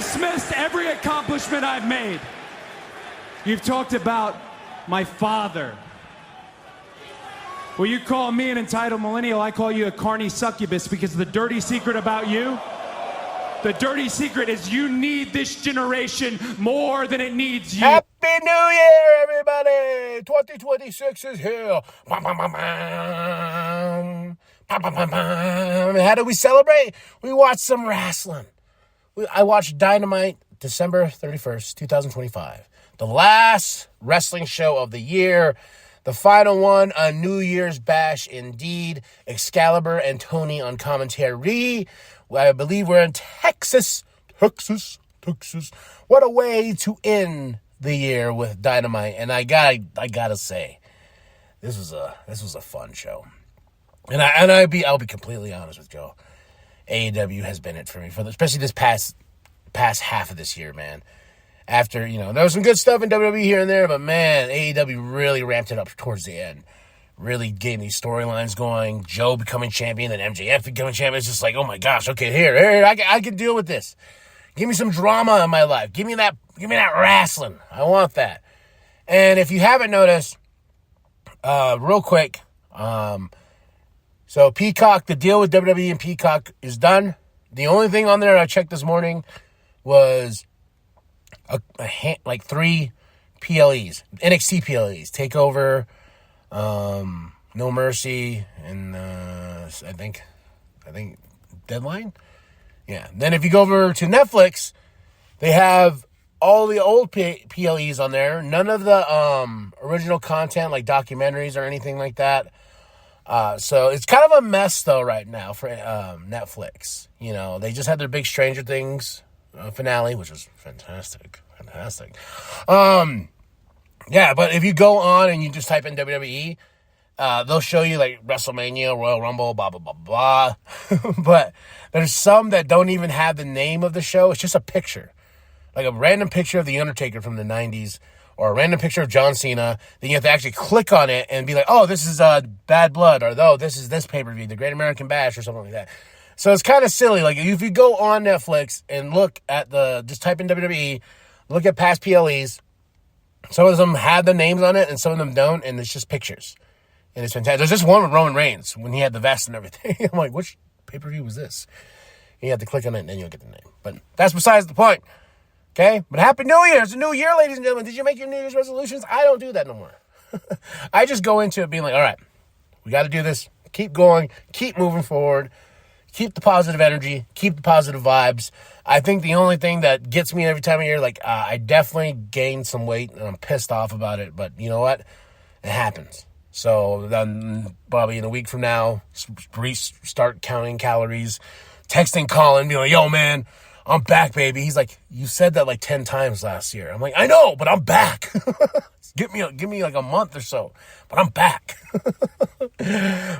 dismissed every accomplishment I've made. You've talked about my father. Well, you call me an entitled millennial, I call you a carny succubus, because the dirty secret about you, the dirty secret is you need this generation more than it needs you. Happy New Year, everybody! 2026 is here. Bam, bam, bam, bam. Bam, bam, bam, bam. How do we celebrate? We watch some wrestling. I watched Dynamite December 31st, 2025. The last wrestling show of the year. The final one, a New Year's bash indeed. Excalibur and Tony on commentary. I believe we're in Texas. Texas. What a way to end the year with Dynamite. And I gotta say, this was a fun show. And I'll be completely honest with Joe. AEW has been it for me, especially this past half of this year, man. After, there was some good stuff in WWE here and there, but man, AEW really ramped it up towards the end. Really getting these storylines going. Joe becoming champion, then MJF becoming champion. It's just like, oh my gosh, okay, here, I can deal with this. Give me some drama in my life. Give me that wrestling. I want that. And if you haven't noticed, real quick, so Peacock, the deal with WWE and Peacock is done. The only thing on there I checked this morning was like 3 PLEs, NXT PLEs, Takeover, No Mercy, and I think Deadline. Yeah. Then if you go over to Netflix, they have all the old PLEs on there. None of the original content, like documentaries or anything like that. So it's kind of a mess though right now for Netflix. They just had their big Stranger Things finale, which was fantastic. Yeah, but if you go on and you just type in WWE, they'll show you like WrestleMania, Royal Rumble, blah, blah, blah, blah. But there's some that don't even have the name of the show. It's just a picture, like a random picture of The Undertaker from the 90s or a random picture of John Cena. Then you have to actually click on it and be like, oh, this is Bad Blood, or oh, this is this pay-per-view, The Great American Bash, or something like that. So it's kind of silly. Like if you go on Netflix and look at just type in WWE, look at past PLEs. Some of them have the names on it and some of them don't, and it's just pictures. And it's fantastic. There's just one with Roman Reigns when he had the vest and everything. I'm like, which pay-per-view was this? And you have to click on it and then you'll get the name. But that's besides the point. Okay? But Happy New Year. It's a new year, ladies and gentlemen. Did you make your New Year's resolutions? I don't do that no more. I just go into it being like, all right, we got to do this. Keep going. Keep moving forward. Keep the positive energy. Keep the positive vibes. I think the only thing that gets me every time of year, I definitely gained some weight and I'm pissed off about it. But you know what? It happens. So then probably in a week from now, start counting calories, texting Colin, be like, yo, man, I'm back, baby. He's like, you said that like 10 times last year. I'm like, I know, but I'm back. Give me like a month or so, but I'm back.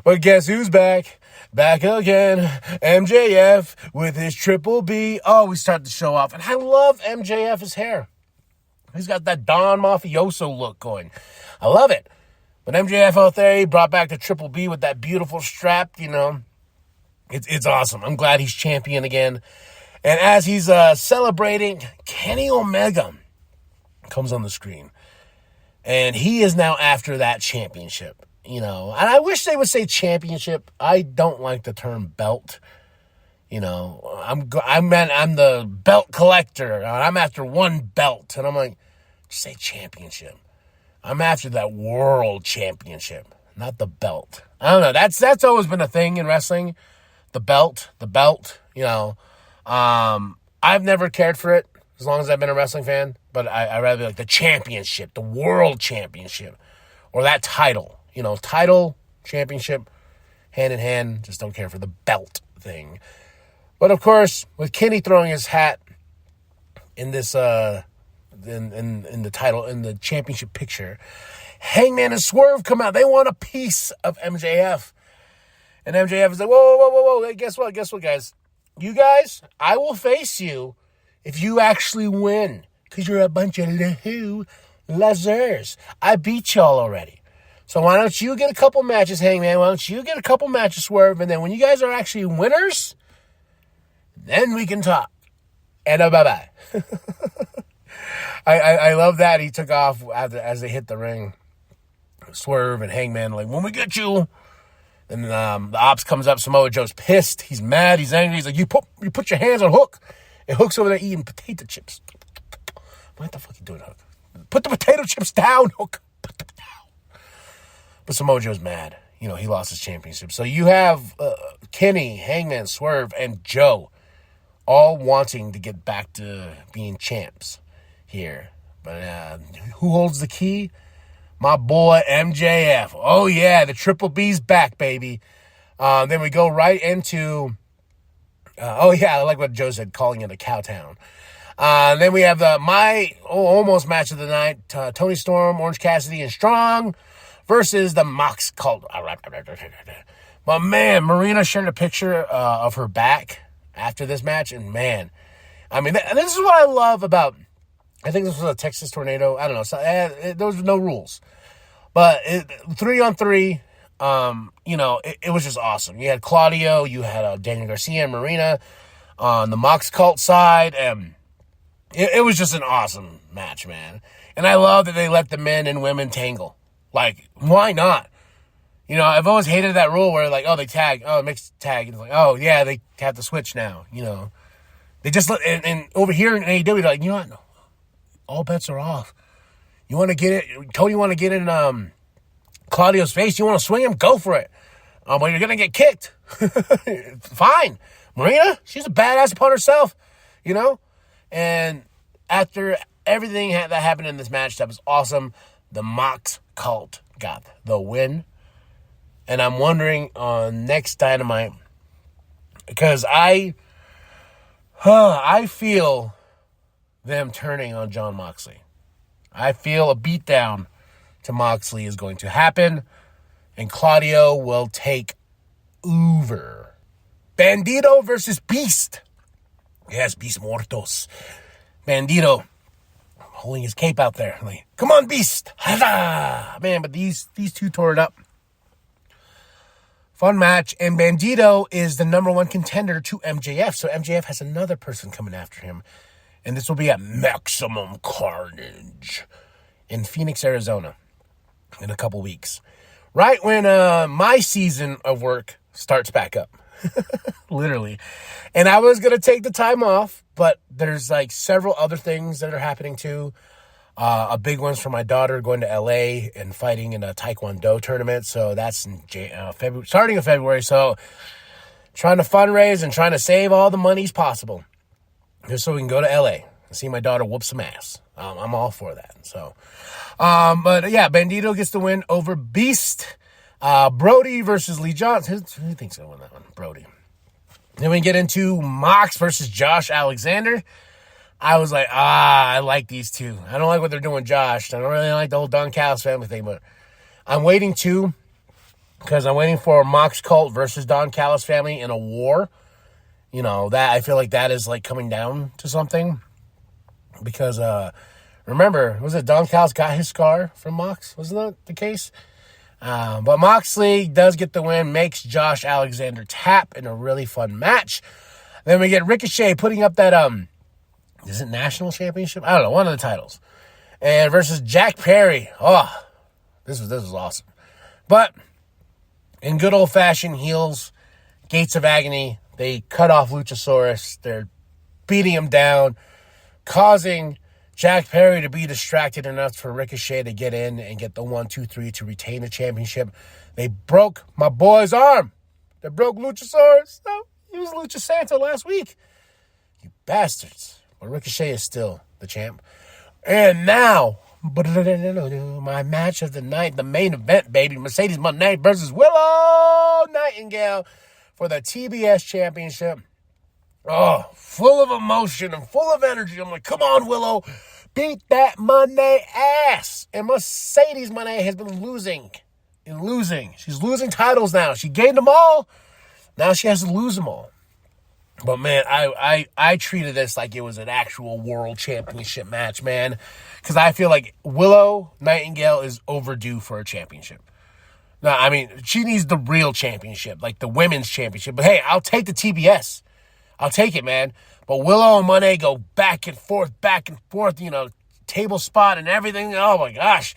But guess who's back? Back again. MJF with his Triple B. Oh, we start to show off. And I love MJF's hair. He's got that Don Mafioso look going. I love it. But MJF out there, he brought back the Triple B with that beautiful strap, It's awesome. I'm glad he's champion again. And as he's celebrating, Kenny Omega comes on the screen. And he is now after that championship, And I wish they would say championship. I don't like the term belt. I'm the belt collector. I'm after one belt. And I'm like, just say championship. I'm after that world championship, not the belt. I don't know. That's always been a thing in wrestling. The belt. I've never cared for it as long as I've been a wrestling fan, but I rather be like the championship, the world championship, or that title. Title, championship, hand in hand. Just don't care for the belt thing. But of course, with Kenny throwing his hat in this, in the title, in the championship picture, Hangman and Swerve come out. They want a piece of MJF. And MJF is like, whoa. Hey, guess what, guys? You guys, I will face you if you actually win. Because you're a bunch of losers. I beat y'all already. So why don't you get a couple matches, Hangman? Why don't you get a couple matches, Swerve? And then when you guys are actually winners, then we can talk. nWp. I love that he took off as they hit the ring. Swerve and Hangman like, when we get you. And the Ops comes up. Samoa Joe's pissed. He's mad. He's angry. He's like, you put your hands on Hook. And Hook's over there eating potato chips. What the fuck are you doing, Hook? Put the potato chips down, Hook. Put them down. But Samoa Joe's mad. He lost his championship. So you have Kenny, Hangman, Swerve, and Joe all wanting to get back to being champs here. But who holds the key? My boy MJF. Oh, yeah, the Triple B's back, baby. Then we go right into, I like what Joe said, calling it a cowtown. Then we have my almost match of the night, Tony Storm, Orange Cassidy, and Strong versus the Mox Cult. But, man, Marina shared a picture of her back after this match, and, man, I mean, this is what I love about, I think this was a Texas tornado. I don't know. So, there was no rules. But 3-on-3, it was just awesome. You had Claudio, you had Daniel Garcia and Marina on the Mox Cult side, and it was just an awesome match, man. And I love that they let the men and women tangle. Like, why not? I've always hated that rule where, like, they tag, mixed tag. And it's like, yeah, they have to switch now, They just let, and over here in AEW, they're like, what? All bets are off. You want to get it? Tony want to get in Claudio's face? You want to swing him? Go for it. But you're going to get kicked. Fine. Marina, she's a badass upon herself, And after everything that happened in this match, that was awesome. The Mox Cult got the win. And I'm wondering on next Dynamite, because I feel them turning on Jon Moxley. I feel a beatdown to Moxley is going to happen, and Claudio will take over. Bandito versus Beast. Yes, Beast Muertos. Bandito holding his cape out there. Like, come on, Beast. Man, but these two tore it up. Fun match, and Bandito is the number one contender to MJF, so MJF has another person coming after him. And this will be at Maximum Carnage in Phoenix, Arizona in a couple weeks. Right when my season of work starts back up. Literally. And I was going to take the time off, but there's like several other things that are happening too. A big one's for my daughter going to LA and fighting in a Taekwondo tournament. So that's in February, starting in February. So trying to fundraise and trying to save all the monies possible, just so we can go to LA and see my daughter whoop some ass. I'm all for that. So, but yeah, Bandito gets the win over Beast. Brody versus Lee Johnson. Who thinks I won that one? Brody. Then we get into Mox versus Josh Alexander. I was like, I like these two. I don't like what they're doing, Josh. I don't really like the whole Don Callis family thing, but I'm waiting too, because I'm waiting for Mox Cult versus Don Callis family in a war. That I feel like that is like coming down to something, because remember, was it Don Callis got his scar from Mox? Wasn't that the case? But Moxley does get the win, makes Josh Alexander tap in a really fun match. Then we get Ricochet putting up that is it national championship? I don't know, one of the titles, and versus Jack Perry. Oh, this was awesome. But in good old fashioned heels, Gates of Agony, they cut off Luchasaurus. They're beating him down, causing Jack Perry to be distracted enough for Ricochet to get in and get the 1-2-3 to retain the championship. They broke my boy's arm. They broke Luchasaurus. No, he was Lucha Santo last week. You bastards. But Ricochet is still the champ. And now, my match of the night, the main event, baby. Mercedes Moné versus Willow Nightingale for the TBS championship. Oh, full of emotion and full of energy. I'm like, come on, Willow. Beat that Moné ass. And Mercedes Moné has been losing and losing. She's losing titles now. She gained them all. Now she has to lose them all. But, man, I treated this like it was an actual world championship match, man. Because I feel like Willow Nightingale is overdue for a championship. No, I mean, she needs the real championship, like the women's championship. But, hey, I'll take the TBS. I'll take it, man. But Willow and Monet go back and forth, table spot and everything. Oh, my gosh.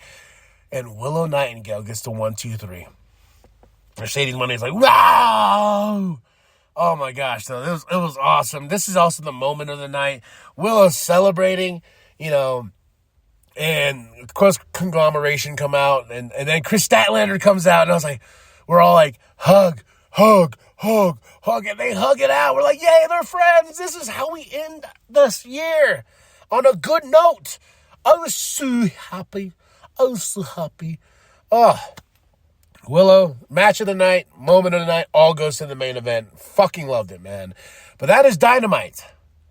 And Willow Nightingale gets the 1, 2, 3. Mercedes Monet's like, wow! Oh, my gosh. So it was awesome. This is also the moment of the night. Willow's celebrating, and, of course, Conglomeration come out. And then Chris Statlander comes out. And I was like, we're all like, hug, hug, hug, hug. And they hug it out. We're like, yay, they're friends. This is how we end this year. On a good note. I was so happy. Oh, Willow, match of the night, moment of the night, all goes to the main event. Fucking loved it, man. But that is Dynamite.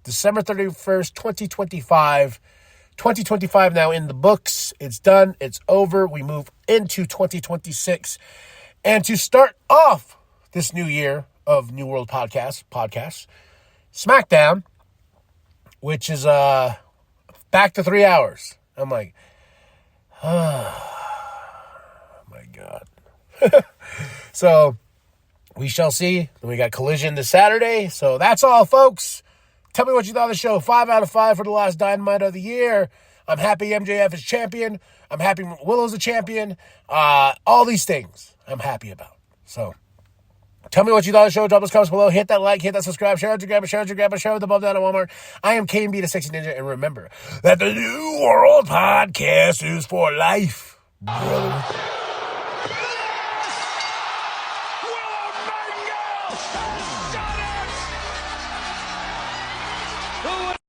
December 31st, 2025. 2025 now in the books. It's done. It's over. We move into 2026. And to start off this new year of New World podcasts, SmackDown, which is back to 3 hours. I'm like, oh my God. So we shall see. Then we got Collision this Saturday. So that's all, folks. Tell me what you thought of the show. 5 out of 5 for the last Dynamite of the year. I'm happy MJF is champion. I'm happy Willow's a champion. All these things I'm happy about. So tell me what you thought of the show. Drop those comments below. Hit that like, hit that subscribe, share it to grab it, share with the bump down at Walmart. I am KMB, the Sexy Ninja, and remember that the New World Podcast is for life, brother.